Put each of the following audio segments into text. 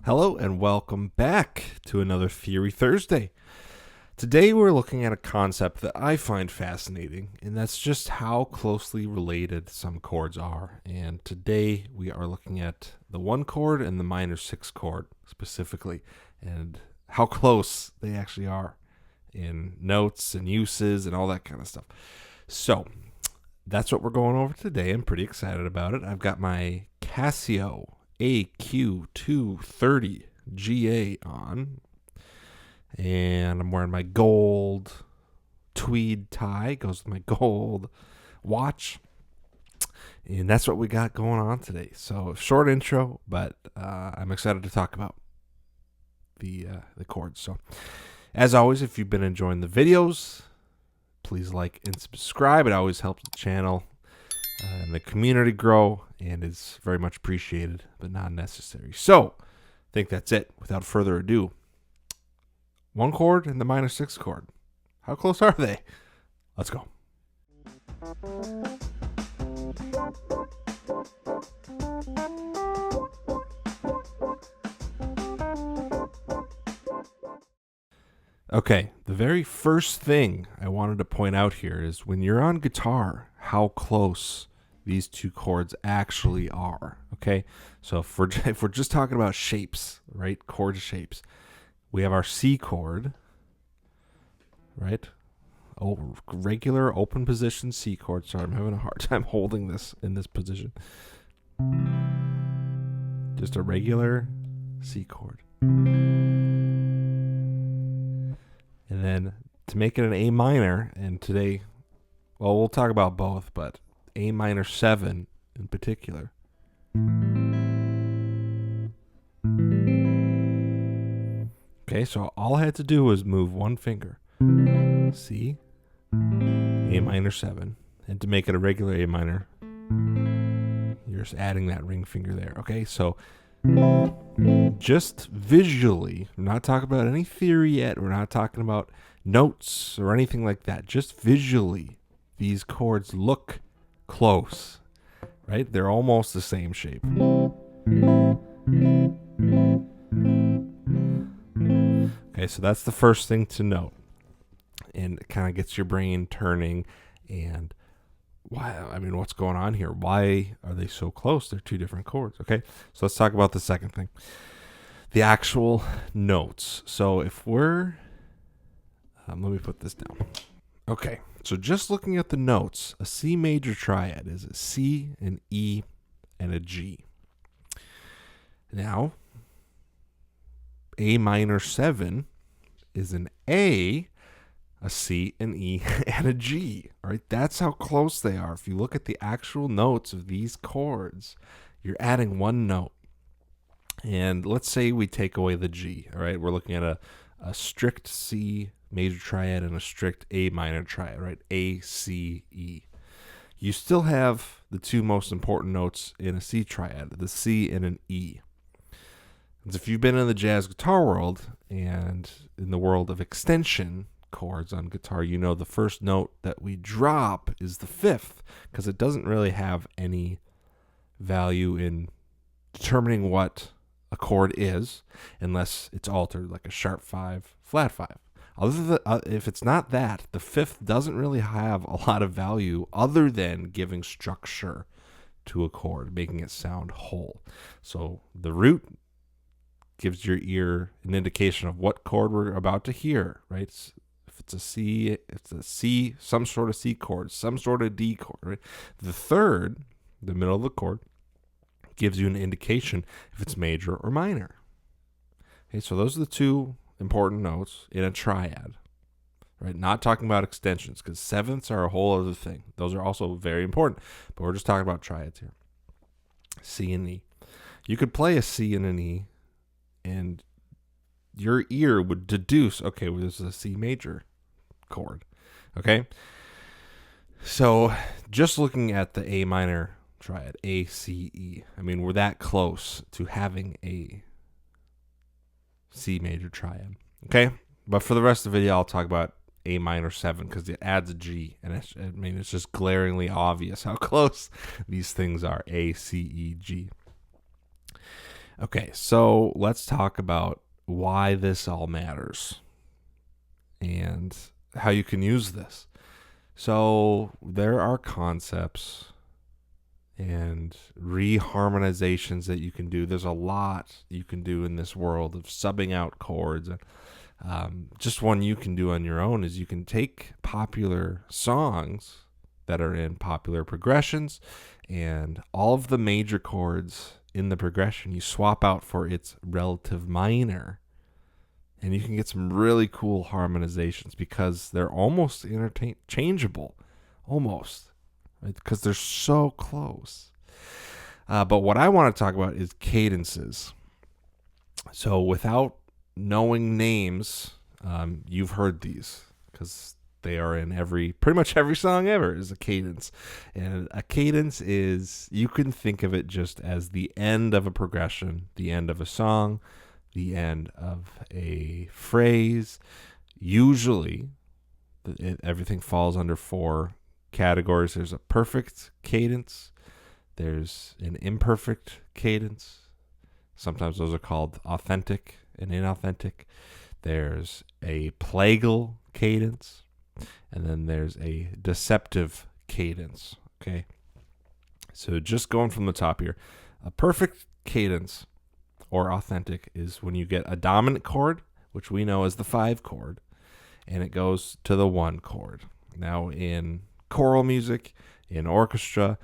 Hello and welcome back to another Theory Thursday. Today we're looking at a concept that I find fascinating, and that's just how closely related some chords are. And today we are looking at the 1 chord and the minor 6 chord specifically, and how close they actually are in notes and uses and all that kind of stuff. So that's what we're going over today. I'm pretty excited about it. I've got my Casio AQ230 GA on, and I'm wearing my gold tweed tie, goes with my gold watch, and that's what we got going on today. So short intro, but I'm excited to talk about the chords. So as always, if you've been enjoying the videos, please like and subscribe. It always helps the channel and the community grow, and is very much appreciated, but not necessary. So I think that's it. Without further ado, 1 chord and the minor 6 chord. How close are they? Let's go. Okay, the very first thing I wanted to point out here is when you're on guitar, how close these 2 chords actually are. Okay, so if we're just talking about shapes, right, chord shapes, we have our C chord, right? Oh, regular open position C chord. Sorry, I'm having a hard time holding this in this position. Just a regular C chord. And then to make it an A minor, and today, well, we'll talk about both, but A minor 7 in particular. Okay, so all I had to do was move one finger. C, A minor 7. And to make it a regular A minor, you're just adding that ring finger there. Okay, so just visually, we're not talking about any theory yet. We're not talking about notes or anything like that. Just visually, these chords look close, right? They're almost the same shape. Okay, so that's the first thing to note. And it kind of gets your brain turning. And what's going on here? Why are they so close? They're 2 different chords. Okay, so let's talk about the second thing, the actual notes. So if we're, let me put this down. Okay, so just looking at the notes, a C major triad is a C, an E, and a G. Now, A minor 7 is an A, a C, an E, and a G. All right, that's how close they are. If you look at the actual notes of these chords, you're adding 1 note. And let's say we take away the G. All right, we're looking at a strict C major triad and a strict A minor triad, right? A, C, E. You still have the 2 most important notes in a C triad, the C and an E. And if you've been in the jazz guitar world and in the world of extension chords on guitar, you know the first note that we drop is the 5th, because it doesn't really have any value in determining what a chord is unless it's altered, like a sharp 5, flat 5. If it's not that, the 5th doesn't really have a lot of value other than giving structure to a chord, making it sound whole. So the root gives your ear an indication of what chord we're about to hear, right? If it's a C, some sort of C chord, some sort of D chord, right? The 3rd, the middle of the chord, gives you an indication if it's major or minor. Okay, so those are the 2 important notes in a triad, right? Not talking about extensions, because 7ths are a whole other thing. Those are also very important, but we're just talking about triads here. C and E. You could play a C and an E, and your ear would deduce, okay, well, this is a C major chord. Okay, so just looking at the A minor triad, A, C, E, I mean, we're that close to having a C major triad. Okay, but for the rest of the video, I'll talk about A minor 7 because it adds a G, and it's just glaringly obvious how close these things are, A, C, E, G. Okay, so let's talk about why this all matters and how you can use this. So there are concepts and reharmonizations that you can do. There's a lot you can do in this world of subbing out chords. Just one you can do on your own is you can take popular songs that are in popular progressions and all of the major chords in the progression you swap out for its relative minor, and you can get some really cool harmonizations because they're almost interchangeable, almost, right? Because they're so close. But what I want to talk about is cadences. So without knowing names, you've heard these because they are in pretty much every song ever is a cadence. And a cadence is, you can think of it just as the end of a progression, the end of a song, the end of a phrase. Usually, everything falls under 4 categories. There's a perfect cadence. There's an imperfect cadence. Sometimes those are called authentic and inauthentic. There's a plagal cadence. And then there's a deceptive cadence. Okay. So just going from the top here, a perfect cadence or authentic is when you get a dominant chord, which we know as the 5 chord, and it goes to the 1 chord. Now in choral music, in orchestra,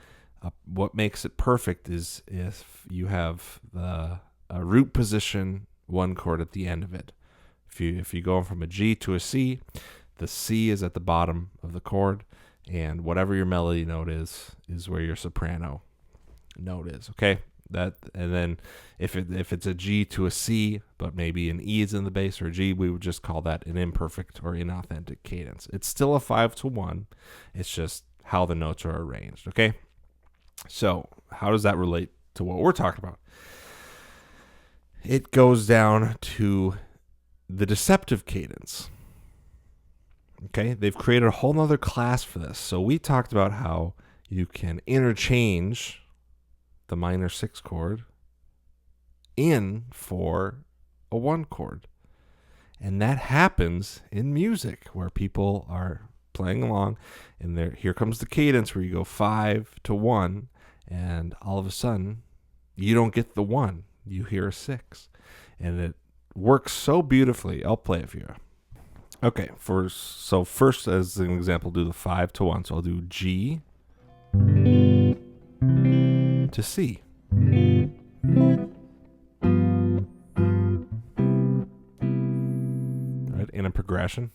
what makes it perfect is if you have a root position 1 chord at the end of it. If you go from a G to a C, the C is at the bottom of the chord, and whatever your melody note is where your soprano note is. Okay, and then if it's a G to a C, but maybe an E is in the bass or a G, we would just call that an imperfect or inauthentic cadence. It's still a 5-1. It's just how the notes are arranged. Okay, so how does that relate to what we're talking about? It goes down to the deceptive cadence. Okay, they've created a whole nother class for this. So we talked about how you can interchange the minor 6 chord in for a 1 chord. And that happens in music where people are playing along and here comes the cadence where you go 5-1, and all of a sudden you don't get the 1. You hear a 6. And it works so beautifully. I'll play it for you. Okay, so first as an example, do the 5-1. So I'll do G to C. Right, in a progression.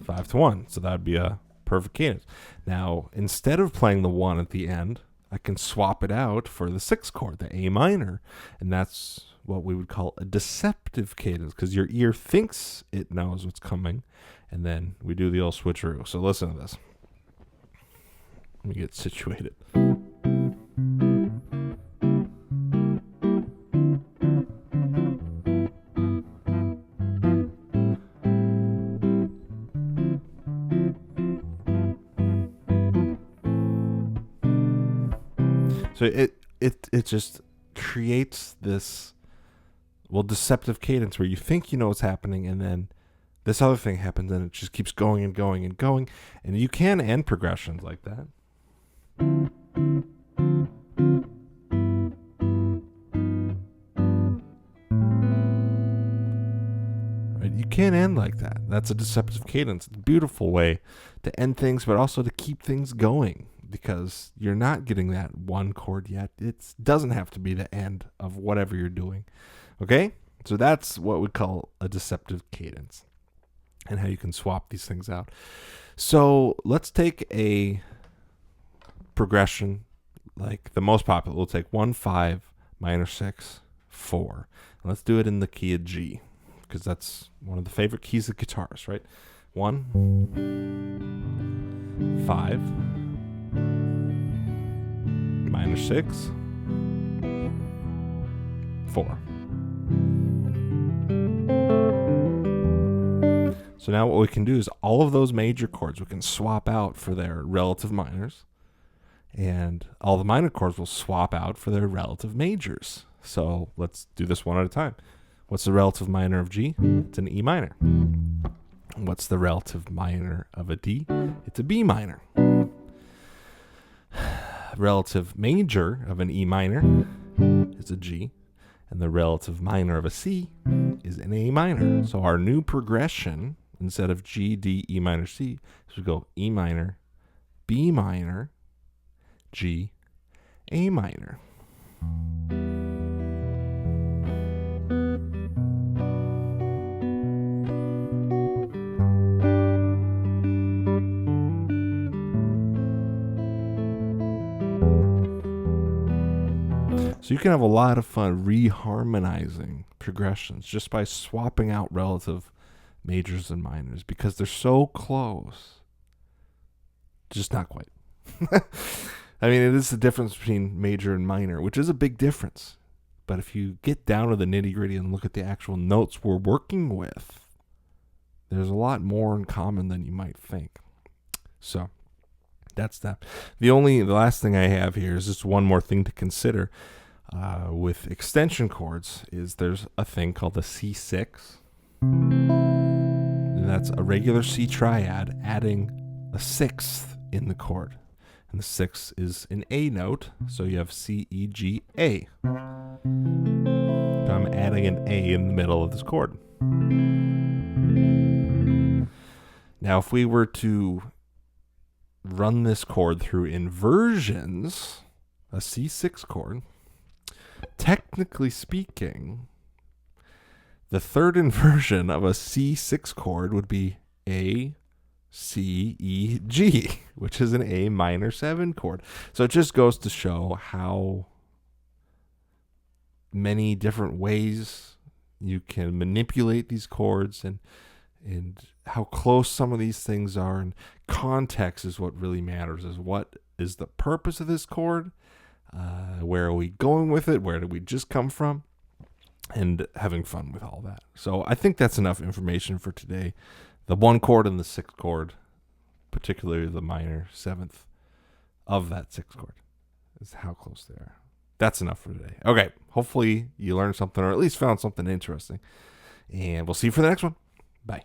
Five to 1. So that would be a perfect cadence. Now, instead of playing the 1 at the end, I can swap it out for the 6 chord, the A minor, and that's what we would call a deceptive cadence because your ear thinks it knows what's coming, and then we do the old switcheroo. So listen to this. Let me get situated. So it just creates this, deceptive cadence where you think you know what's happening, and then this other thing happens, and it just keeps going and going and going. And you can end progressions like that. Right? You can end like that. That's a deceptive cadence. It's a beautiful way to end things, but also to keep things going, because you're not getting that 1 chord yet. It doesn't have to be the end of whatever you're doing. Okay? So that's what we call a deceptive cadence and how you can swap these things out. So let's take a progression like the most popular. We'll take 1, 5, minor 6, 4. And let's do it in the key of G because that's one of the favorite keys of guitars, right? 1, 5, minor 6, 4. So now what we can do is all of those major chords we can swap out for their relative minors, and all the minor chords will swap out for their relative majors. So let's do this one at a time. What's the relative minor of G? It's an E minor. What's the relative minor of a D? It's a B minor. Relative major of an E minor is a G, and the relative minor of a C is an A minor. So our new progression, instead of G, D, E minor, C, is we go E minor, B minor, G, A minor. So you can have a lot of fun reharmonizing progressions just by swapping out relative majors and minors because they're so close. Just not quite. I mean, it is the difference between major and minor, which is a big difference. But if you get down to the nitty-gritty and look at the actual notes we're working with, there's a lot more in common than you might think. So that's that. The last thing I have here is just one more thing to consider. With extension chords is there's a thing called the C6. And that's a regular C triad adding a sixth in the chord. And the sixth is an A note, so you have C, E, G, A. So I'm adding an A in the middle of this chord. Now if we were to run this chord through inversions, a C6 chord, technically speaking, the third inversion of a C6 chord would be A, C, E, G, which is an A minor 7 chord. So it just goes to show how many different ways you can manipulate these chords and how close some of these things are. And context is what really matters, is what is the purpose of this chord? Where are we going with it? Where did we just come from? And having fun with all that. So I think that's enough information for today. The 1 chord and the 6th chord, particularly the minor 7th of that 6th chord, is how close they are. That's enough for today. Okay, hopefully you learned something or at least found something interesting. And we'll see you for the next one. Bye.